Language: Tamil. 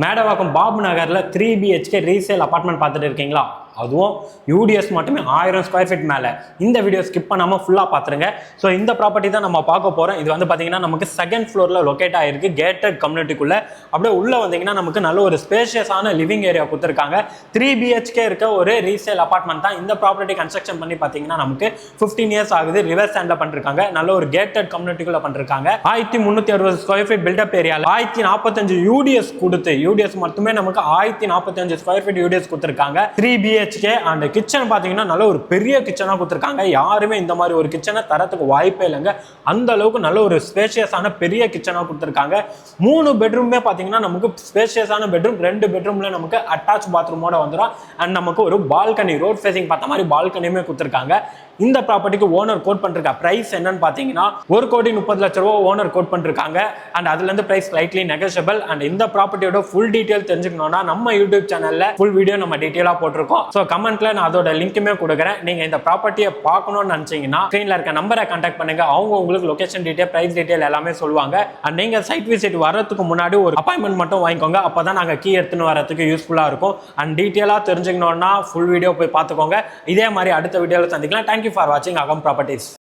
மேடவாக்கம் பாபு நகரில் 3 BHK ரீசேல் அப்பார்ட்மெண்ட் பார்த்துட்டு இருக்கீங்களா? அதுவும் யூடிஎஸ் மட்டுமே 1000 ஸ்கொயர் ஃபீட் மேலே. இந்த வீடியோ ஸ்கிப் பண்ணாமல் ஃபுல்லாக பார்த்துருங்க. ஸோ இந்த ப்ராப்பர்ட்டி தான் நம்ம பார்க்க போகிறோம். இது வந்து பார்த்தீங்கன்னா நமக்கு செகண்ட் ஃப்ளோரில் லொக்கேட் ஆகிருக்கு, கேட்டட் கம்யூனிட்டிக்குள்ளே. அப்படியே உள்ளே வந்தீங்கன்னா நமக்கு நல்ல ஒரு ஸ்பேஷியஸான லிவிங் ஏரியா கொடுத்துருக்காங்க. 3 BHK இருக்க ஒரு ரீசேல் அப்பார்ட்மெண்ட் தான். இந்த ப்ராப்பர்ட்டி கன்ஸ்ட்ரக்ஷன் பண்ணி பார்த்தீங்கன்னா நமக்கு 15 இயர்ஸ் ஆகுது. ரிவர்ஸ் ஹேண்டில் பண்ணிருக்காங்க. நல்ல ஒரு கேட்டட் கம்யூனிட்டிக்குள்ளே பண்ணிருக்காங்க. 1360 ஸ்கொயர் ஃபீட் பில்டப் ஏரியாவில் 1045 யூடிஎஸ் கொடுத்து, யூடிஎஸ் மட்டுமே நமக்கு 1045 ஸ்கொயர் ஃபீட் யூடிஎஸ் கொடுத்துருக்காங்க. 3 BHK அண்ட் கிச்சன் பாத்தீங்கன்னா நல்ல ஒரு பெரிய கிச்சனா கொடுத்துருக்காங்க. யாருமே இந்த மாதிரி ஒரு கிச்சனை தரத்துக்கு வாய்ப்பே இல்லைங்க. அந்த அளவுக்கு நல்ல ஒரு ஸ்பேஷியஸான பெரிய கிச்சனா கொடுத்துருக்காங்க. 3 பெட்ரூமே பாத்தீங்கன்னா நமக்கு ஸ்பேஷியஸான பெட்ரூம். 2 பெட்ரூம்ல நமக்கு அட்டாச் பாத்ரூமோட வந்துடும். அண்ட் நமக்கு ஒரு பால்கனி, ரோட் ஃபேசிங் பார்த்த மாதிரி பால்கனியுமே கொடுத்துருக்காங்க. இந்த ப்ராப்பர்ட்டிக்கு ஓனர் கோட் பண்ணிருக்க பிரைஸ் என்னன்னு பாத்தீங்கன்னா 1,30,00,000 ரூபாய் ஓனர் கோட் பண்ணிருக்காங்க. அண்ட் அதுல இருந்து பிரைஸ் ஸ்லைட்லி நெகோஷியபிள். அண்ட் இந்த ப்ராப்பர்ட்டியோட ஃபுல் டீடைல் தெரிஞ்சுக்கணும்னா நம்ம யூடியூப் சேனல்ல ஃபுல் வீடியோ நம்ம டீடைலா போட்டிருக்கோம். ஸோ கமெண்ட்ல நான் அதோட லிங்க்குமே கொடுக்குறேன். நீங்க இந்த ப்ராப்பர்ட்டியை பார்க்கணும்னு நினைச்சீங்கன்னா ஸ்கிரீன்ல இருக்க நம்பரை கான்டாக்ட் பண்ணுங்க. அவங்க உங்களுக்கு லொகேஷன் டீடைல், பிரைஸ் டீடைல் எல்லாமே சொல்லுவாங்க. அண்ட் நீங்க சைட் விசிட் வரதுக்கு முன்னாடி ஒரு அப்பாயின்மெண்ட் மட்டும் வாங்கிக்கோங்க. அப்பதான் நாங்க கீ எடுத்துன்னு வரதுக்கு யூஸ்ஃபுல்லா இருக்கும். அண்ட் டீடைலா தெரிஞ்சுக்கணும்னா ஃபுல் வீடியோ போய் பார்த்துக்கோங்க. இதே மாதிரி அடுத்த வீடியோல சந்திக்கலாம். தேங்க்யூ ஃபார் வாட்சிங் அகம் ப்ராப்பர்ட்டிஸ்.